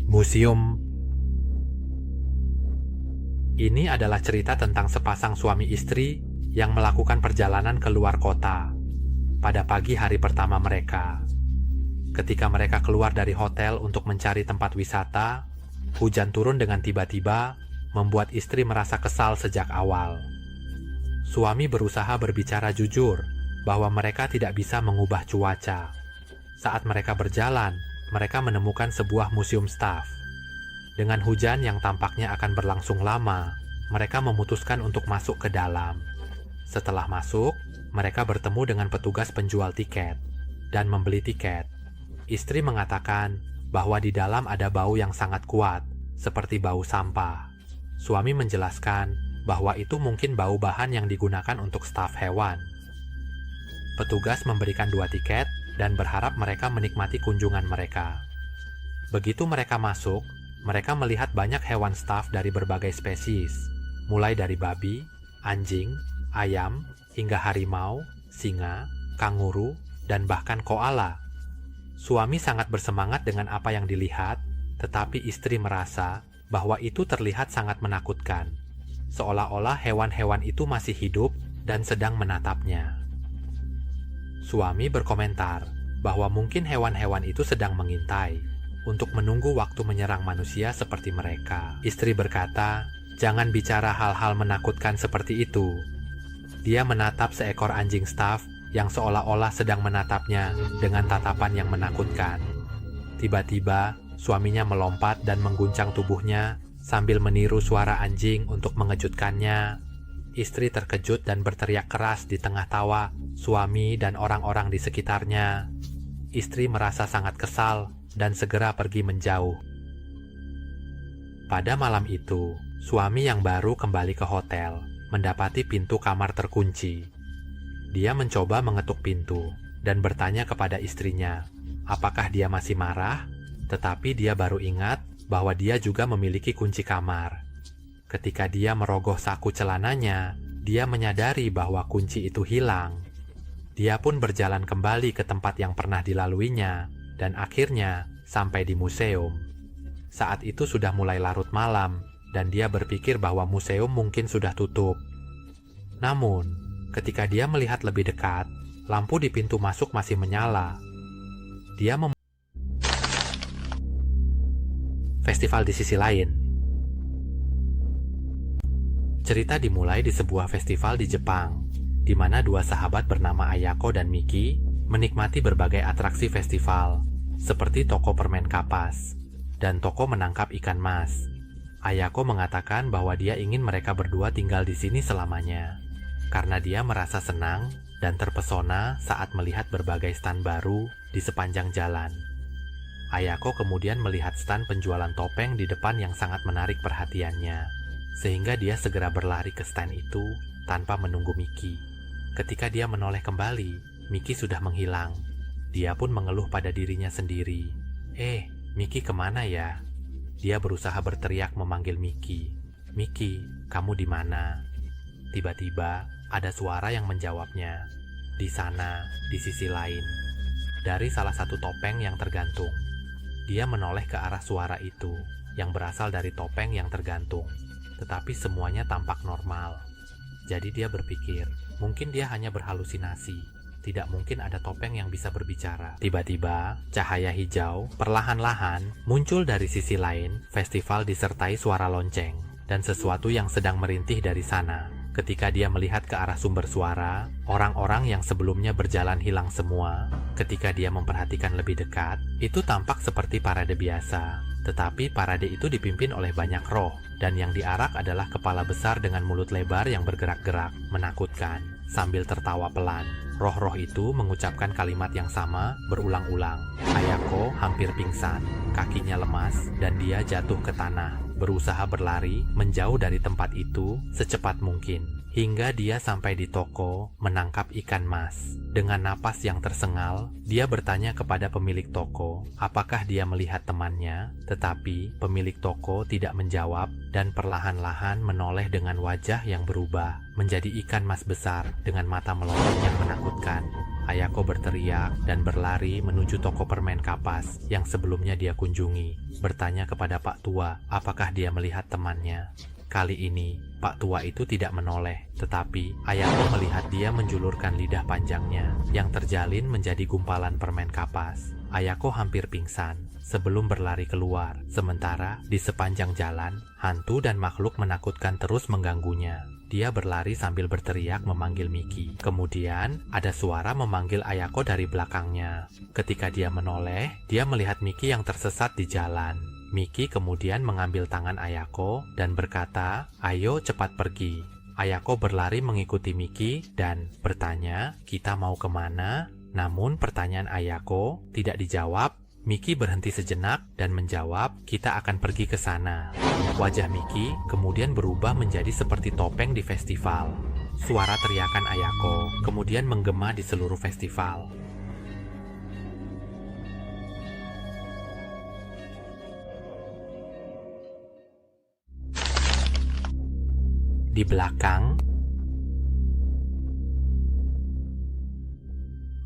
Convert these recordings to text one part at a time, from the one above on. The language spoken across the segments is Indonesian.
Museum. Ini adalah cerita tentang sepasang suami istri yang melakukan perjalanan ke luar kota pada pagi hari pertama mereka. Ketika mereka keluar dari hotel untuk mencari tempat wisata, hujan turun dengan tiba-tiba, membuat istri merasa kesal sejak awal. Suami berusaha berbicara jujur bahwa mereka tidak bisa mengubah cuaca. Saat mereka berjalan, mereka menemukan sebuah museum staff. Dengan hujan yang tampaknya akan berlangsung lama, mereka memutuskan untuk masuk ke dalam. Setelah masuk, mereka bertemu dengan petugas penjual tiket dan membeli tiket. Istri mengatakan bahwa di dalam ada bau yang sangat kuat, seperti bau sampah. Suami menjelaskan bahwa itu mungkin bau bahan yang digunakan untuk staf hewan. Petugas memberikan 2 tiket dan berharap mereka menikmati kunjungan mereka. Begitu mereka masuk, mereka melihat banyak hewan staf dari berbagai spesies, mulai dari babi, anjing, ayam, hingga harimau, singa, kanguru, dan bahkan koala. Suami sangat bersemangat dengan apa yang dilihat, tetapi istri merasa bahwa itu terlihat sangat menakutkan, seolah-olah hewan-hewan itu masih hidup dan sedang menatapnya. Suami berkomentar bahwa mungkin hewan-hewan itu sedang mengintai untuk menunggu waktu menyerang manusia seperti mereka. Istri berkata, "Jangan bicara hal-hal menakutkan seperti itu." Dia menatap seekor anjing staf yang seolah-olah sedang menatapnya dengan tatapan yang menakutkan. Tiba-tiba, suaminya melompat dan mengguncang tubuhnya sambil meniru suara anjing untuk mengejutkannya. Istri terkejut dan berteriak keras di tengah tawa suami dan orang-orang di sekitarnya. Istri merasa sangat kesal dan segera pergi menjauh. Pada malam itu, suami yang baru kembali ke hotel mendapati pintu kamar terkunci. Dia mencoba mengetuk pintu dan bertanya kepada istrinya, apakah dia masih marah? Tetapi dia baru ingat bahwa dia juga memiliki kunci kamar. Ketika dia merogoh saku celananya, dia menyadari bahwa kunci itu hilang. Dia pun berjalan kembali ke tempat yang pernah dilaluinya dan akhirnya sampai di museum. Saat itu sudah mulai larut malam dan dia berpikir bahwa museum mungkin sudah tutup. Namun, ketika dia melihat lebih dekat, lampu di pintu masuk masih menyala. Dia festival di sisi lain. Cerita dimulai di sebuah festival di Jepang, di mana 2 sahabat bernama Ayako dan Miki menikmati berbagai atraksi festival, seperti toko permen kapas dan toko menangkap ikan mas. Ayako mengatakan bahwa dia ingin mereka berdua tinggal di sini selamanya, karena dia merasa senang dan terpesona saat melihat berbagai stan baru di sepanjang jalan. Ayako kemudian melihat stan penjualan topeng di depan yang sangat menarik perhatiannya, sehingga dia segera berlari ke stan itu tanpa menunggu Miki. Ketika dia menoleh kembali, Miki sudah menghilang. Dia pun mengeluh pada dirinya sendiri. Miki kemana ya? Dia berusaha berteriak memanggil Miki. Miki, kamu di mana? Tiba-tiba ada suara yang menjawabnya. Di sana, di sisi lain. Dari salah satu topeng yang tergantung. Dia menoleh ke arah suara itu, yang berasal dari topeng yang tergantung. Tetapi semuanya tampak normal. Jadi dia berpikir, mungkin dia hanya berhalusinasi. Tidak mungkin ada topeng yang bisa berbicara. Tiba-tiba, cahaya hijau perlahan-lahan muncul dari sisi lain. Festival disertai suara lonceng dan sesuatu yang sedang merintih dari sana. Ketika dia melihat ke arah sumber suara, orang-orang yang sebelumnya berjalan hilang semua. Ketika dia memperhatikan lebih dekat, itu tampak seperti parade biasa. Tetapi parade itu dipimpin oleh banyak roh, dan yang diarak adalah kepala besar dengan mulut lebar yang bergerak-gerak, menakutkan, sambil tertawa pelan. Roh-roh itu mengucapkan kalimat yang sama berulang-ulang. Ayako hampir pingsan, kakinya lemas, dan dia jatuh ke tanah, berusaha berlari menjauh dari tempat itu secepat mungkin. Hingga dia sampai di toko menangkap ikan mas. Dengan napas yang tersengal, dia bertanya kepada pemilik toko, apakah dia melihat temannya, tetapi pemilik toko tidak menjawab dan perlahan-lahan menoleh dengan wajah yang berubah menjadi ikan mas besar dengan mata melotot yang menakutkan. Ayako berteriak dan berlari menuju toko permen kapas yang sebelumnya dia kunjungi, bertanya kepada Pak Tua apakah dia melihat temannya. Kali ini, Pak Tua itu tidak menoleh, tetapi Ayako melihat dia menjulurkan lidah panjangnya yang terjalin menjadi gumpalan permen kapas. Ayako hampir pingsan sebelum berlari keluar, sementara di sepanjang jalan, hantu dan makhluk menakutkan terus mengganggunya. Dia berlari sambil berteriak memanggil Miki. Kemudian, ada suara memanggil Ayako dari belakangnya. Ketika dia menoleh, dia melihat Miki yang tersesat di jalan. Miki kemudian mengambil tangan Ayako dan berkata, "Ayo cepat pergi." Ayako berlari mengikuti Miki dan bertanya, "Kita mau kemana?" Namun pertanyaan Ayako tidak dijawab. Miki berhenti sejenak dan menjawab, "Kita akan pergi ke sana." Wajah Miki kemudian berubah menjadi seperti topeng di festival. Suara teriakan Ayako kemudian menggema di seluruh festival. Di belakang,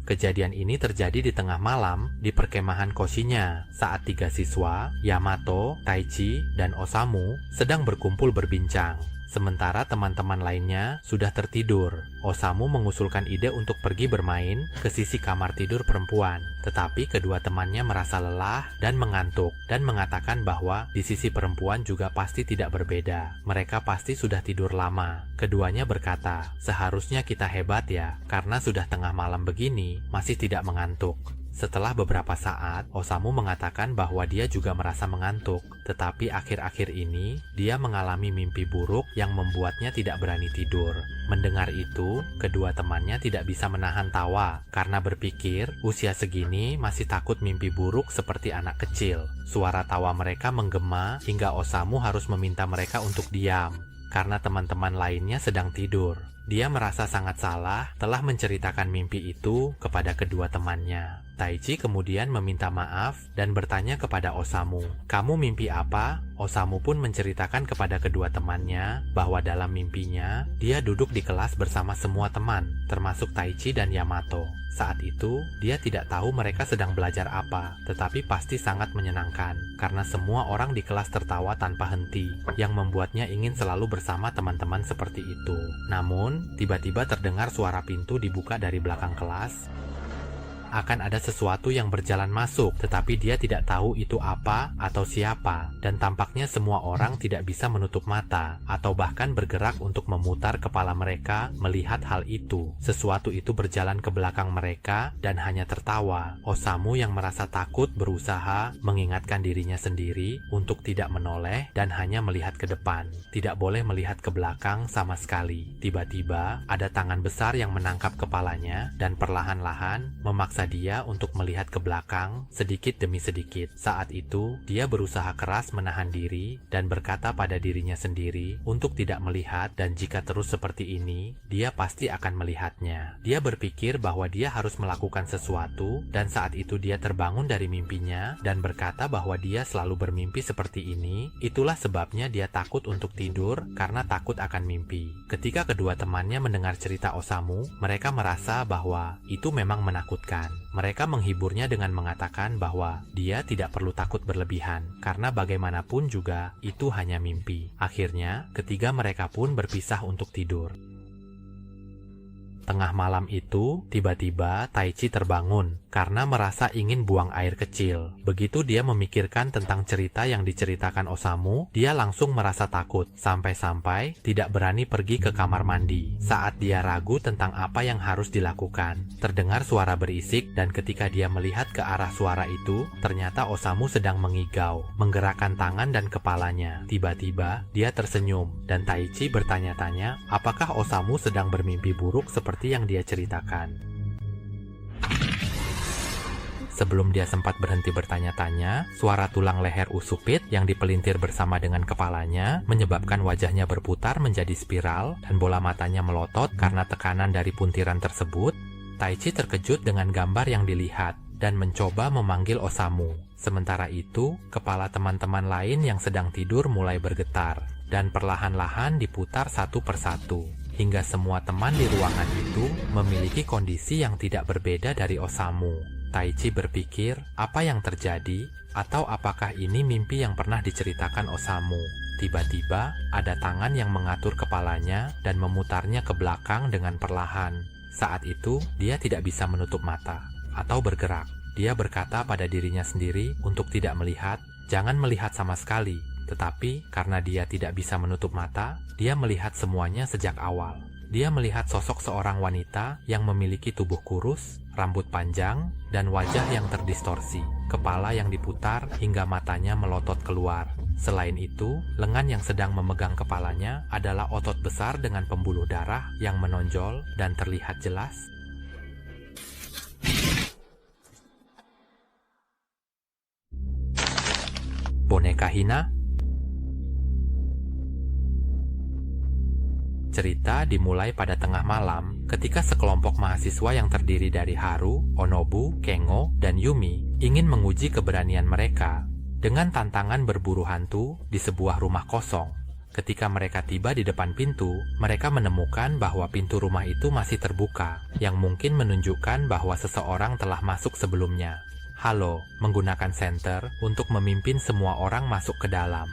kejadian ini terjadi di tengah malam di perkemahan Koshinya saat 3 siswa, Yamato, Taichi, dan Osamu sedang berkumpul berbincang. Sementara teman-teman lainnya sudah tertidur. Osamu mengusulkan ide untuk pergi bermain ke sisi kamar tidur perempuan. Tetapi kedua temannya merasa lelah dan mengantuk dan mengatakan bahwa di sisi perempuan juga pasti tidak berbeda. Mereka pasti sudah tidur lama. Keduanya berkata, "Seharusnya kita hebat ya, karena sudah tengah malam begini masih tidak mengantuk." Setelah beberapa saat, Osamu mengatakan bahwa dia juga merasa mengantuk, tetapi akhir-akhir ini dia mengalami mimpi buruk yang membuatnya tidak berani tidur. Mendengar itu, kedua temannya tidak bisa menahan tawa karena berpikir usia segini masih takut mimpi buruk seperti anak kecil. Suara tawa mereka menggema hingga Osamu harus meminta mereka untuk diam karena teman-teman lainnya sedang tidur. Dia merasa sangat salah telah menceritakan mimpi itu kepada kedua temannya. Taichi kemudian meminta maaf dan bertanya kepada Osamu, "Kamu mimpi apa?" Osamu pun menceritakan kepada kedua temannya bahwa dalam mimpinya, dia duduk di kelas bersama semua teman, termasuk Taichi dan Yamato. Saat itu, dia tidak tahu mereka sedang belajar apa, tetapi pasti sangat menyenangkan, karena semua orang di kelas tertawa tanpa henti, yang membuatnya ingin selalu bersama teman-teman seperti itu. Namun, tiba-tiba terdengar suara pintu dibuka dari belakang kelas. Akan ada sesuatu yang berjalan masuk, tetapi dia tidak tahu itu apa atau siapa, dan tampaknya semua orang tidak bisa menutup mata, atau bahkan bergerak untuk memutar kepala mereka melihat hal itu. Sesuatu itu berjalan ke belakang mereka dan hanya tertawa. Osamu yang merasa takut berusaha mengingatkan dirinya sendiri untuk tidak menoleh dan hanya melihat ke depan. Tidak boleh melihat ke belakang sama sekali. Tiba-tiba, ada tangan besar yang menangkap kepalanya dan perlahan-lahan memaksa dia untuk melihat ke belakang sedikit demi sedikit. Saat itu, dia berusaha keras menahan diri dan berkata pada dirinya sendiri untuk tidak melihat, dan jika terus seperti ini, dia pasti akan melihatnya. Dia berpikir bahwa dia harus melakukan sesuatu, dan saat itu dia terbangun dari mimpinya dan berkata bahwa dia selalu bermimpi seperti ini. Itulah sebabnya dia takut untuk tidur karena takut akan mimpi. Ketika kedua temannya mendengar cerita Osamu, mereka merasa bahwa itu memang menakutkan. Mereka menghiburnya dengan mengatakan bahwa dia tidak perlu takut berlebihan, karena bagaimanapun juga itu hanya mimpi. Akhirnya, ketiga mereka pun berpisah untuk tidur. Tengah malam itu, tiba-tiba Taichi terbangun karena merasa ingin buang air kecil. Begitu dia memikirkan tentang cerita yang diceritakan Osamu, dia langsung merasa takut, sampai-sampai tidak berani pergi ke kamar mandi. Saat dia ragu tentang apa yang harus dilakukan, terdengar suara berisik, dan ketika dia melihat ke arah suara itu, ternyata Osamu sedang mengigau, menggerakkan tangan dan kepalanya. Tiba-tiba, dia tersenyum, dan Taichi bertanya-tanya, apakah Osamu sedang bermimpi buruk seperti yang dia ceritakan. Sebelum dia sempat berhenti bertanya-tanya, suara tulang leher Usupit yang dipelintir bersama dengan kepalanya menyebabkan wajahnya berputar menjadi spiral dan bola matanya melotot karena tekanan dari puntiran tersebut. Taichi terkejut dengan gambar yang dilihat dan mencoba memanggil Osamu. Sementara itu, kepala teman-teman lain yang sedang tidur mulai bergetar dan perlahan-lahan diputar satu persatu. hingga semua teman di ruangan itu memiliki kondisi yang tidak berbeda dari Osamu. Taichi berpikir, apa yang terjadi? Atau apakah ini mimpi yang pernah diceritakan Osamu? Tiba-tiba, ada tangan yang mengatur kepalanya dan memutarnya ke belakang dengan perlahan. Saat itu, dia tidak bisa menutup mata atau bergerak. Dia berkata pada dirinya sendiri untuk tidak melihat, jangan melihat sama sekali. Tetapi, karena dia tidak bisa menutup mata, dia melihat semuanya sejak awal. Dia melihat sosok seorang wanita yang memiliki tubuh kurus, rambut panjang, dan wajah yang terdistorsi, kepala yang diputar hingga matanya melotot keluar. Selain itu, lengan yang sedang memegang kepalanya adalah otot besar dengan pembuluh darah yang menonjol dan terlihat jelas. Boneka Hina. Cerita dimulai pada tengah malam ketika sekelompok mahasiswa yang terdiri dari Haru, Onobu, Kengo, dan Yumi ingin menguji keberanian mereka dengan tantangan berburu hantu di sebuah rumah kosong. Ketika mereka tiba di depan pintu, mereka menemukan bahwa pintu rumah itu masih terbuka, yang mungkin menunjukkan bahwa seseorang telah masuk sebelumnya. Halo menggunakan senter untuk memimpin semua orang masuk ke dalam.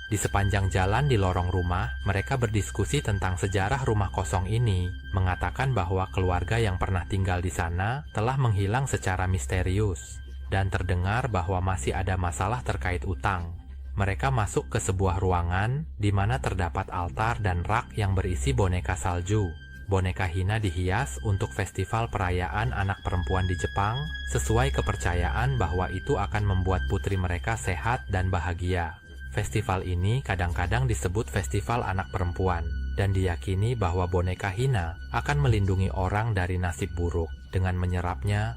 Di sepanjang jalan di lorong rumah, mereka berdiskusi tentang sejarah rumah kosong ini, mengatakan bahwa keluarga yang pernah tinggal di sana telah menghilang secara misterius, dan terdengar bahwa masih ada masalah terkait utang. Mereka masuk ke sebuah ruangan di mana terdapat altar dan rak yang berisi boneka salju. Boneka Hina dihias untuk festival perayaan anak perempuan di Jepang, sesuai kepercayaan bahwa itu akan membuat putri mereka sehat dan bahagia. Festival ini kadang-kadang disebut Festival Anak Perempuan, dan diyakini bahwa boneka Hina akan melindungi orang dari nasib buruk dengan menyerapnya.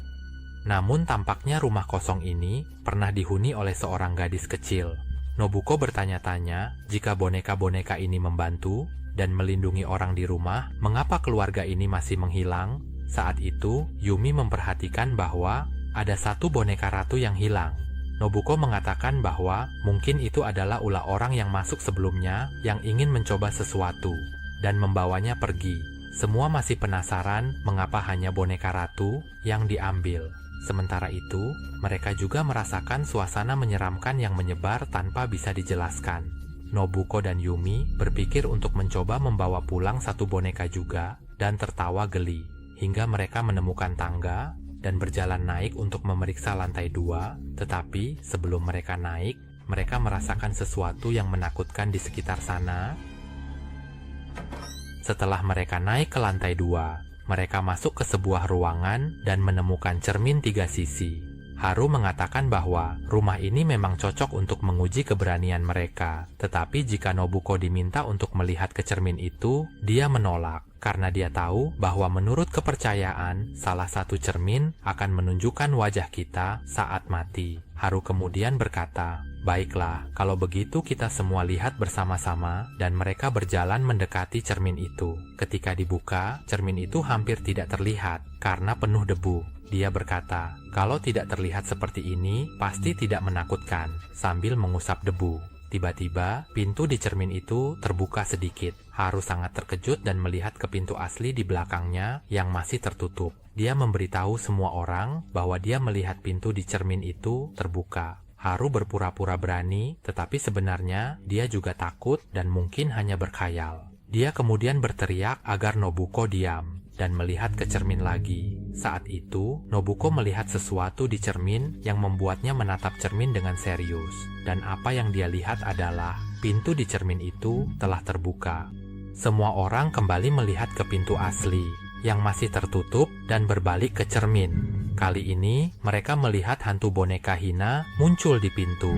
Namun tampaknya rumah kosong ini pernah dihuni oleh seorang gadis kecil. Nobuko bertanya-tanya jika boneka-boneka ini membantu dan melindungi orang di rumah, mengapa keluarga ini masih menghilang? Saat itu, Yumi memperhatikan bahwa ada satu boneka ratu yang hilang. Nobuko mengatakan bahwa mungkin itu adalah ulah orang yang masuk sebelumnya yang ingin mencoba sesuatu dan membawanya pergi. Semua masih penasaran mengapa hanya boneka ratu yang diambil. Sementara itu, mereka juga merasakan suasana menyeramkan yang menyebar tanpa bisa dijelaskan. Nobuko dan Yumi berpikir untuk mencoba membawa pulang satu boneka juga dan tertawa geli, hingga mereka menemukan tangga dan berjalan naik untuk memeriksa lantai 2, tetapi sebelum mereka naik, mereka merasakan sesuatu yang menakutkan di sekitar sana. Setelah mereka naik ke lantai 2, mereka masuk ke sebuah ruangan dan menemukan cermin 3 sisi. Haru mengatakan bahwa rumah ini memang cocok untuk menguji keberanian mereka, tetapi jika Nobuko diminta untuk melihat ke cermin itu, dia menolak. Karena dia tahu bahwa menurut kepercayaan, salah satu cermin akan menunjukkan wajah kita saat mati. Haru kemudian berkata, "Baiklah, kalau begitu kita semua lihat bersama-sama," dan mereka berjalan mendekati cermin itu. Ketika dibuka, cermin itu hampir tidak terlihat karena penuh debu. Dia berkata, "Kalau tidak terlihat seperti ini, pasti tidak menakutkan," sambil mengusap debu. Tiba-tiba, pintu di cermin itu terbuka sedikit. Haru sangat terkejut dan melihat ke pintu asli di belakangnya yang masih tertutup. Dia memberitahu semua orang bahwa dia melihat pintu di cermin itu terbuka. Haru berpura-pura berani, tetapi sebenarnya dia juga takut dan mungkin hanya berkhayal. Dia kemudian berteriak agar Nobuko diam dan melihat ke cermin lagi. Saat itu, Nobuko melihat sesuatu di cermin yang membuatnya menatap cermin dengan serius. Dan apa yang dia lihat adalah pintu di cermin itu telah terbuka. Semua orang kembali melihat ke pintu asli yang masih tertutup dan berbalik ke cermin. Kali ini, mereka melihat hantu boneka Hina muncul di pintu.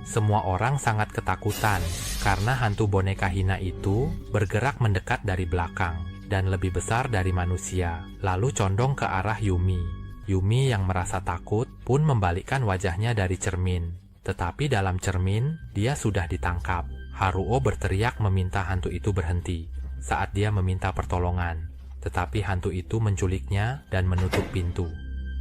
Semua orang sangat ketakutan karena hantu boneka Hina itu bergerak mendekat dari belakang dan lebih besar dari manusia, lalu condong ke arah Yumi. Yumi yang merasa takut pun membalikkan wajahnya dari cermin. Tetapi dalam cermin, dia sudah ditangkap. Haruo berteriak meminta hantu itu berhenti saat dia meminta pertolongan. Tetapi hantu itu menculiknya dan menutup pintu.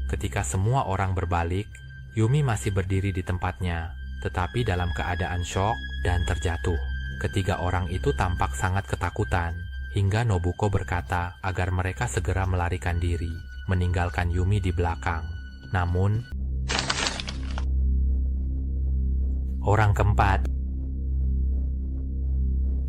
Ketika semua orang berbalik, Yumi masih berdiri di tempatnya, tetapi dalam keadaan syok dan terjatuh. Ketiga orang itu tampak sangat ketakutan. hingga Nobuko berkata agar mereka segera melarikan diri, meninggalkan Yumi di belakang. Namun, orang keempat.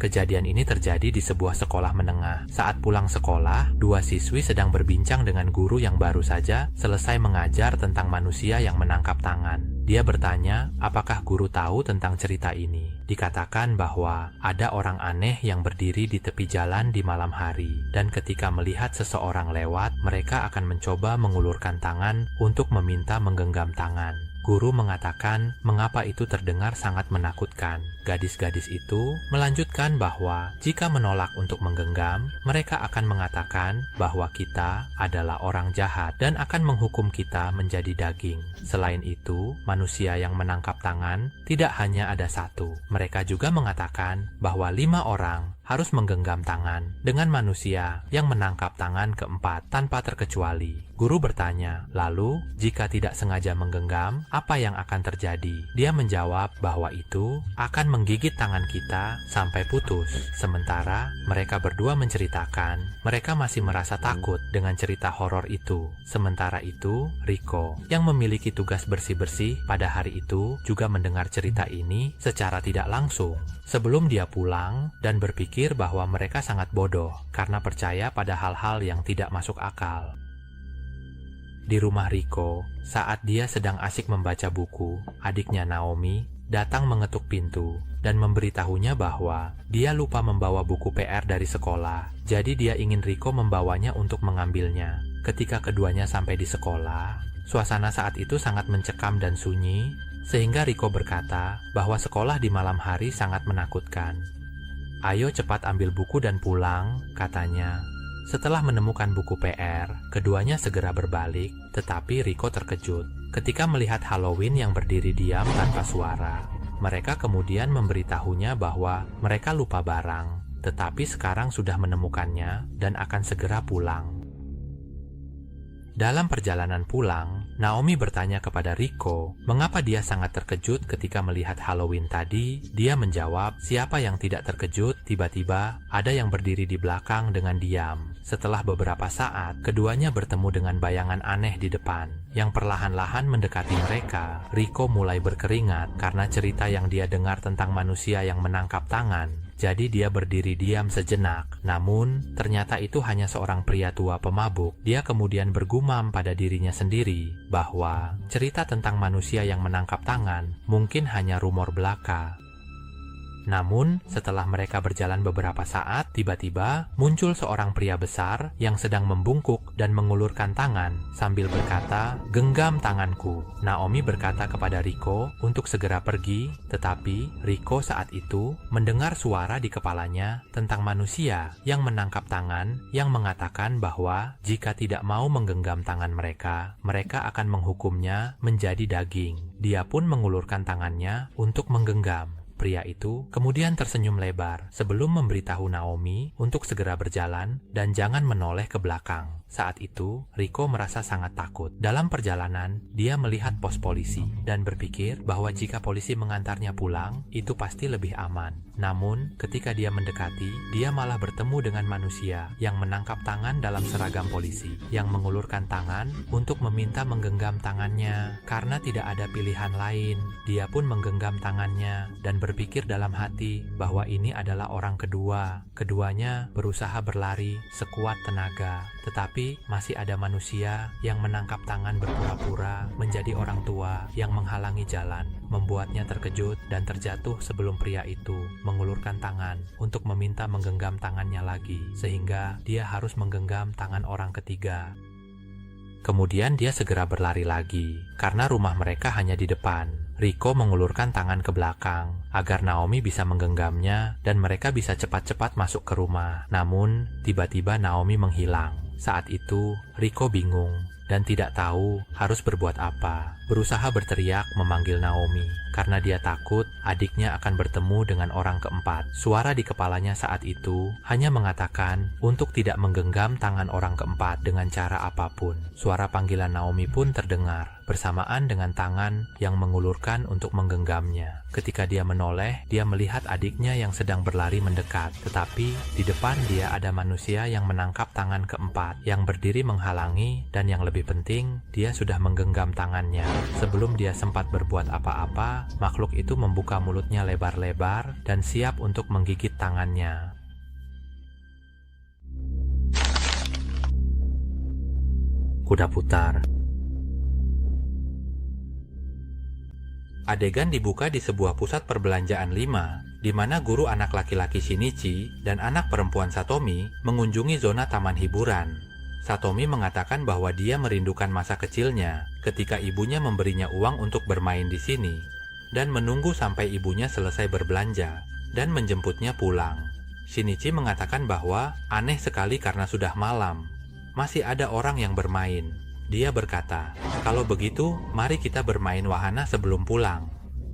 Kejadian ini terjadi di sebuah sekolah menengah. Saat pulang sekolah, dua siswi sedang berbincang dengan guru yang baru saja selesai mengajar tentang manusia yang menangkap tangan. Dia bertanya, apakah guru tahu tentang cerita ini? Dikatakan bahwa ada orang aneh yang berdiri di tepi jalan di malam hari, dan ketika melihat seseorang lewat, mereka akan mencoba mengulurkan tangan untuk meminta menggenggam tangan. Guru mengatakan mengapa itu terdengar sangat menakutkan. Gadis-gadis itu melanjutkan bahwa jika menolak untuk menggenggam, mereka akan mengatakan bahwa kita adalah orang jahat dan akan menghukum kita menjadi daging. Selain itu, manusia yang menangkap tangan tidak hanya ada satu. Mereka juga mengatakan bahwa 5 orang harus menggenggam tangan dengan manusia yang menangkap tangan keempat tanpa terkecuali. Guru bertanya, lalu jika tidak sengaja menggenggam, apa yang akan terjadi? Dia menjawab bahwa itu akan menggigit tangan kita sampai putus. Sementara mereka berdua menceritakan, mereka masih merasa takut dengan cerita horor itu. Sementara itu, Riko yang memiliki tugas bersih-bersih pada hari itu juga mendengar cerita ini secara tidak langsung. Sebelum dia pulang dan berpikir bahwa mereka sangat bodoh karena percaya pada hal-hal yang tidak masuk akal. Di rumah Riko, saat dia sedang asik membaca buku, adiknya Naomi datang mengetuk pintu dan memberitahunya bahwa dia lupa membawa buku PR dari sekolah. Jadi dia ingin Riko membawanya untuk mengambilnya. Ketika keduanya sampai di sekolah, suasana saat itu sangat mencekam dan sunyi, sehingga Riko berkata bahwa sekolah di malam hari sangat menakutkan. Ayo cepat ambil buku dan pulang, katanya. Setelah menemukan buku PR, keduanya segera berbalik, tetapi Riko terkejut ketika melihat Halloween yang berdiri diam tanpa suara. Mereka kemudian memberitahunya bahwa mereka lupa barang, tetapi sekarang sudah menemukannya dan akan segera pulang. Dalam perjalanan pulang, Naomi bertanya kepada Riko mengapa dia sangat terkejut ketika melihat Halloween tadi. Dia menjawab, siapa yang tidak terkejut, tiba-tiba ada yang berdiri di belakang dengan diam. Setelah beberapa saat, keduanya bertemu dengan bayangan aneh di depan yang perlahan-lahan mendekati mereka. Riko mulai berkeringat karena cerita yang dia dengar tentang manusia yang menangkap tangan. Jadi dia berdiri diam sejenak. Namun, ternyata itu hanya seorang pria tua pemabuk. Dia kemudian bergumam pada dirinya sendiri bahwa cerita tentang manusia yang menangkap tangan mungkin hanya rumor belaka. Namun, setelah mereka berjalan beberapa saat, tiba-tiba muncul seorang pria besar yang sedang membungkuk dan mengulurkan tangan sambil berkata, "Genggam tanganku." Naomi berkata kepada Riko untuk segera pergi, tetapi Riko saat itu mendengar suara di kepalanya tentang manusia yang menangkap tangan yang mengatakan bahwa jika tidak mau menggenggam tangan mereka, mereka akan menghukumnya menjadi daging. Dia pun mengulurkan tangannya untuk menggenggam. Pria itu kemudian tersenyum lebar sebelum memberitahu Naomi untuk segera berjalan dan jangan menoleh ke belakang. Saat itu, Riko merasa sangat takut. Dalam perjalanan, dia melihat pos polisi dan berpikir bahwa jika polisi mengantarnya pulang, itu pasti lebih aman. Namun, ketika dia mendekati, dia malah bertemu dengan manusia yang menangkap tangan dalam seragam polisi, yang mengulurkan tangan untuk meminta menggenggam tangannya. Karena tidak ada pilihan lain, dia pun menggenggam tangannya dan berpikir dalam hati bahwa ini adalah orang kedua. Keduanya berusaha berlari sekuat tenaga, tetapi masih ada manusia yang menangkap tangan berpura-pura menjadi orang tua yang menghalangi jalan, membuatnya terkejut dan terjatuh sebelum pria itu mengulurkan tangan untuk meminta menggenggam tangannya lagi, sehingga dia harus menggenggam tangan orang ketiga. Kemudian dia segera berlari lagi, karena rumah mereka hanya di depan. Riko mengulurkan tangan ke belakang agar Naomi bisa menggenggamnya dan mereka bisa cepat-cepat masuk ke rumah. Namun, tiba-tiba Naomi menghilang. Saat itu, Riko bingung dan tidak tahu harus berbuat apa. berusaha berteriak memanggil Naomi karena dia takut adiknya akan bertemu dengan orang keempat. Suara di kepalanya saat itu hanya mengatakan untuk tidak menggenggam tangan orang keempat dengan cara apapun. Suara panggilan Naomi pun terdengar bersamaan dengan tangan yang mengulurkan untuk menggenggamnya. Ketika dia menoleh, dia melihat adiknya yang sedang berlari mendekat. Tetapi di depan dia ada manusia yang menangkap tangan keempat, yang berdiri menghalangi, dan yang lebih penting, dia sudah menggenggam tangannya. Sebelum dia sempat berbuat apa-apa, makhluk itu membuka mulutnya lebar-lebar dan siap untuk menggigit tangannya. Kuda putar. Adegan dibuka di sebuah pusat perbelanjaan 5, di mana guru anak laki-laki Shinichi dan anak perempuan Satomi mengunjungi zona taman hiburan. Satomi mengatakan bahwa dia merindukan masa kecilnya ketika ibunya memberinya uang untuk bermain di sini dan menunggu sampai ibunya selesai berbelanja dan menjemputnya pulang. Shinichi mengatakan bahwa aneh sekali karena sudah malam, masih ada orang yang bermain. Dia berkata, "Kalau begitu, mari kita bermain wahana sebelum pulang."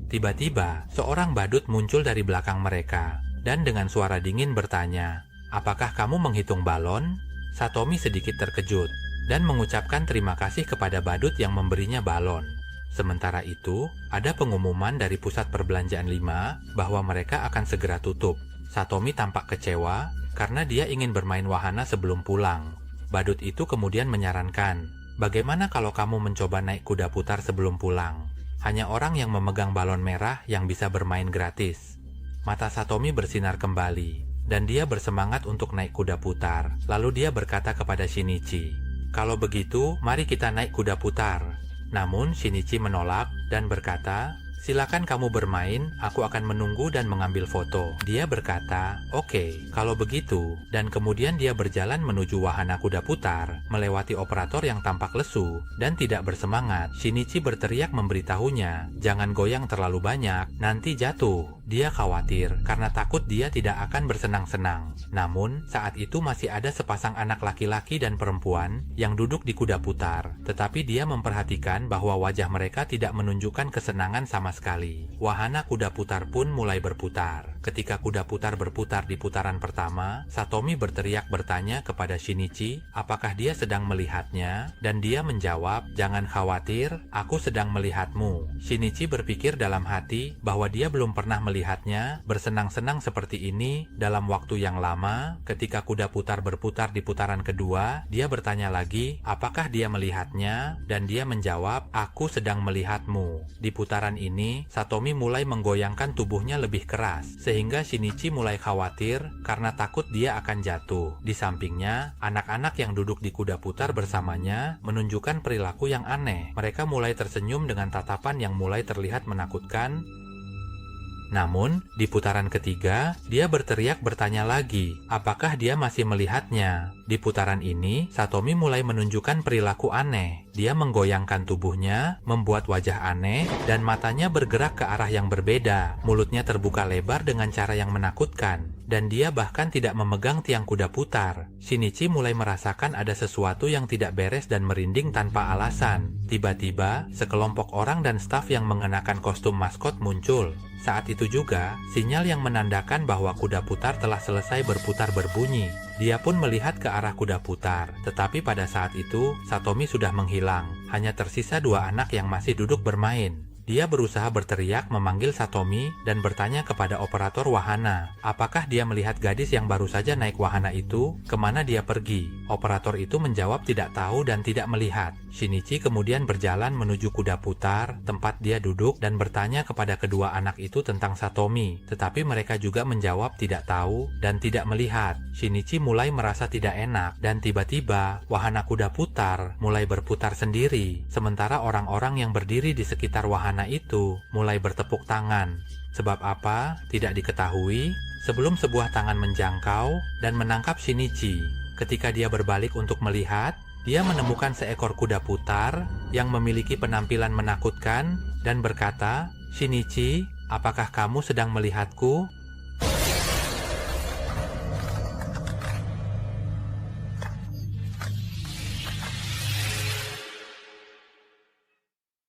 Tiba-tiba, seorang badut muncul dari belakang mereka, dan dengan suara dingin bertanya, "Apakah kamu menghitung balon?" Satomi sedikit terkejut, dan mengucapkan terima kasih kepada badut yang memberinya balon. Sementara itu, ada pengumuman dari pusat perbelanjaan 5 bahwa mereka akan segera tutup. Satomi tampak kecewa, karena dia ingin bermain wahana sebelum pulang. Badut itu kemudian menyarankan, "Bagaimana kalau kamu mencoba naik kuda putar sebelum pulang? Hanya orang yang memegang balon merah yang bisa bermain gratis." Mata Satomi bersinar kembali, dan dia bersemangat untuk naik kuda putar. Lalu dia berkata kepada Shinichi, "Kalau begitu, mari kita naik kuda putar." Namun Shinichi menolak dan berkata, "Silakan kamu bermain, aku akan menunggu dan mengambil foto." Dia berkata, "Oke, kalau begitu." Dan kemudian dia berjalan menuju wahana kuda putar, melewati operator yang tampak lesu dan tidak bersemangat. Shinichi berteriak memberitahunya, "Jangan goyang terlalu banyak, nanti jatuh." Dia khawatir karena takut dia tidak akan bersenang-senang. Namun, saat itu masih ada sepasang anak laki-laki dan perempuan yang duduk di kuda putar, tetapi dia memperhatikan bahwa wajah mereka tidak menunjukkan kesenangan sama sekali. Wahana kuda putar pun mulai berputar. Ketika kuda putar berputar di putaran pertama, Satomi berteriak bertanya kepada Shinichi apakah dia sedang melihatnya, dan dia menjawab, "Jangan khawatir, aku sedang melihatmu." Shinichi berpikir dalam hati bahwa dia belum pernah melihatnya bersenang-senang seperti ini dalam waktu yang lama. Ketika kuda putar berputar di putaran kedua, dia bertanya lagi apakah dia melihatnya, dan dia menjawab, "Aku sedang melihatmu." Di putaran ini, Satomi mulai menggoyangkan tubuhnya lebih keras, sehingga Shinichi mulai khawatir karena takut dia akan jatuh. Di sampingnya, anak-anak yang duduk di kuda putar bersamanya menunjukkan perilaku yang aneh. Mereka mulai tersenyum dengan tatapan yang mulai terlihat menakutkan. Namun, di putaran ketiga, dia berteriak bertanya lagi, apakah dia masih melihatnya. Di putaran ini, Satomi mulai menunjukkan perilaku aneh. Dia menggoyangkan tubuhnya, membuat wajah aneh, dan matanya bergerak ke arah yang berbeda. Mulutnya terbuka lebar dengan cara yang menakutkan, dan dia bahkan tidak memegang tiang kuda putar. Shinichi mulai merasakan ada sesuatu yang tidak beres dan merinding tanpa alasan. Tiba-tiba, sekelompok orang dan staf yang mengenakan kostum maskot muncul. Saat itu juga, sinyal yang menandakan bahwa kuda putar telah selesai berputar berbunyi. Dia pun melihat ke arah kuda putar, tetapi pada saat itu, Satomi sudah menghilang. Hanya tersisa dua anak yang masih duduk bermain. Dia berusaha berteriak memanggil Satomi dan bertanya kepada operator wahana, apakah dia melihat gadis yang baru saja naik wahana itu, kemana dia pergi. Operator itu menjawab tidak tahu dan tidak melihat. Shinichi kemudian berjalan menuju kuda putar, tempat dia duduk, dan bertanya kepada kedua anak itu tentang Satomi, tetapi mereka juga menjawab tidak tahu dan tidak melihat. Shinichi mulai merasa tidak enak, dan tiba-tiba wahana kuda putar mulai berputar sendiri, sementara orang-orang yang berdiri di sekitar wahana itu mulai bertepuk tangan. Sebab apa? Tidak diketahui, sebelum sebuah tangan menjangkau dan menangkap Shinichi. Ketika dia berbalik untuk melihat, dia menemukan seekor kuda putar yang memiliki penampilan menakutkan dan berkata, "Shinichi, apakah kamu sedang melihatku?"